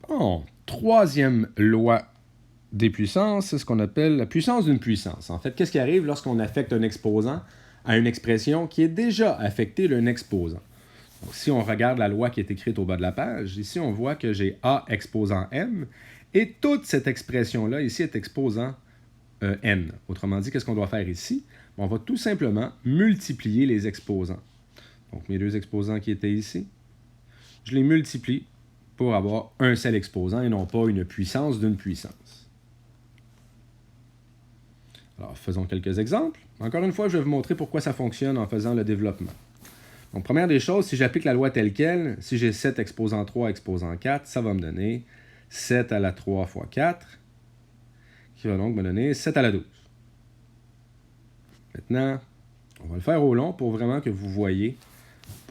Bon, troisième loi des puissances, c'est ce qu'on appelle la puissance d'une puissance. En fait, qu'est-ce qui arrive lorsqu'on affecte un exposant à une expression qui est déjà affectée d'un exposant? Donc, si on regarde la loi qui est écrite au bas de la page, ici, on voit que j'ai A exposant M, et toute cette expression-là, ici, est exposant N. Autrement dit, qu'est-ce qu'on doit faire ici? On va tout simplement multiplier les exposants. Donc, mes deux exposants qui étaient ici, je les multiplie pour avoir un seul exposant et non pas une puissance d'une puissance. Alors, faisons quelques exemples. Encore une fois, je vais vous montrer pourquoi ça fonctionne en faisant le développement. Donc, première des choses, si j'applique la loi telle quelle, si j'ai 7 exposant 3 exposant 4, ça va me donner 7 à la 3 fois 4, qui va donc me donner 7 à la 12. Maintenant, on va le faire au long pour vraiment que vous voyez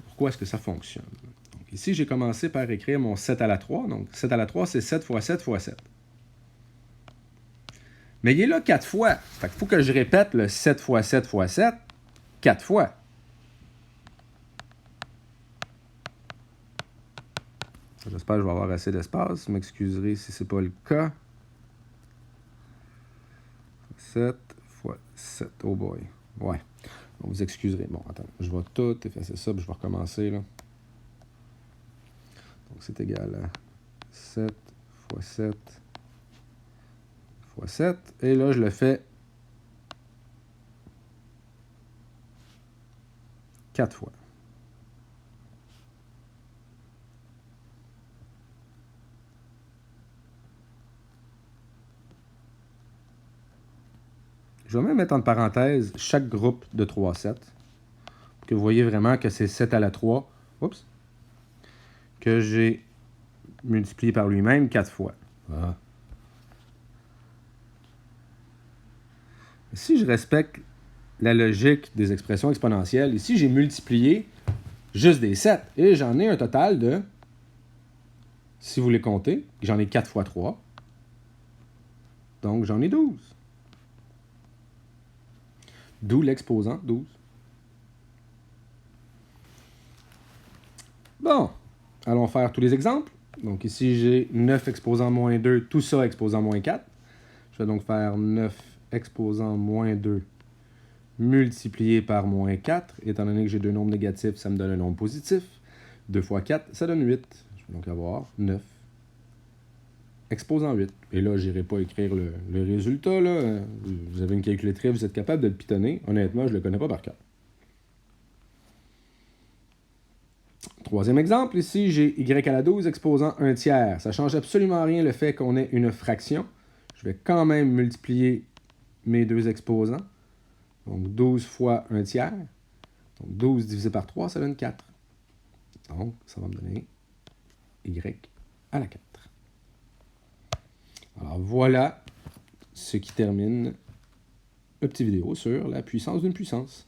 pourquoi est-ce que ça fonctionne. Donc, ici, j'ai commencé par écrire mon 7 à la 3. Donc, 7 à la 3, c'est 7 fois 7 fois 7. Mais il est là 4 fois. Fait qu'il faut que je répète le 7 fois 7 fois 7 4 fois. J'espère que je vais avoir assez d'espace. Vous m'excuserez si ce n'est pas le cas. 7 fois 7. Oh boy. Ouais. Donc, vous excuserez. Bon, attends. Je vais tout effacer ça, puis je vais recommencer, là. Donc, c'est égal à 7 fois 7 fois 7. Et là, je le fais 4 fois. Je vais même mettre entre parenthèses chaque groupe de 3 7. Pour que vous voyez vraiment que c'est 7 à la 3. Oups. Que j'ai multiplié par lui-même 4 fois. Ah. Si je respecte la logique des expressions exponentielles, ici, j'ai multiplié juste des 7. Et j'en ai un total de, si vous les comptez, j'en ai 4 fois 3. Donc, j'en ai 12. D'où l'exposant 12. Bon, allons faire tous les exemples. Donc ici, j'ai 9 exposant moins 2, tout ça exposant moins 4. Je vais donc faire 9 exposant moins 2 multiplié par moins 4. Étant donné que j'ai deux nombres négatifs, ça me donne un nombre positif. 2 fois 4, ça donne 8. Je vais donc avoir 9 exposant 8. Et là, je n'irai pas écrire le résultat. Là. Vous avez une calculatrice, vous êtes capable de le pitonner. Honnêtement, je ne le connais pas par cœur. Troisième exemple, ici, j'ai y à la 12 exposant 1 tiers. Ça ne change absolument rien le fait qu'on ait une fraction. Je vais quand même multiplier mes deux exposants. Donc 12 fois 1 tiers. Donc 12 divisé par 3, ça donne 4. Donc, ça va me donner y à la 4. Alors voilà ce qui termine le petit vidéo sur la puissance d'une puissance.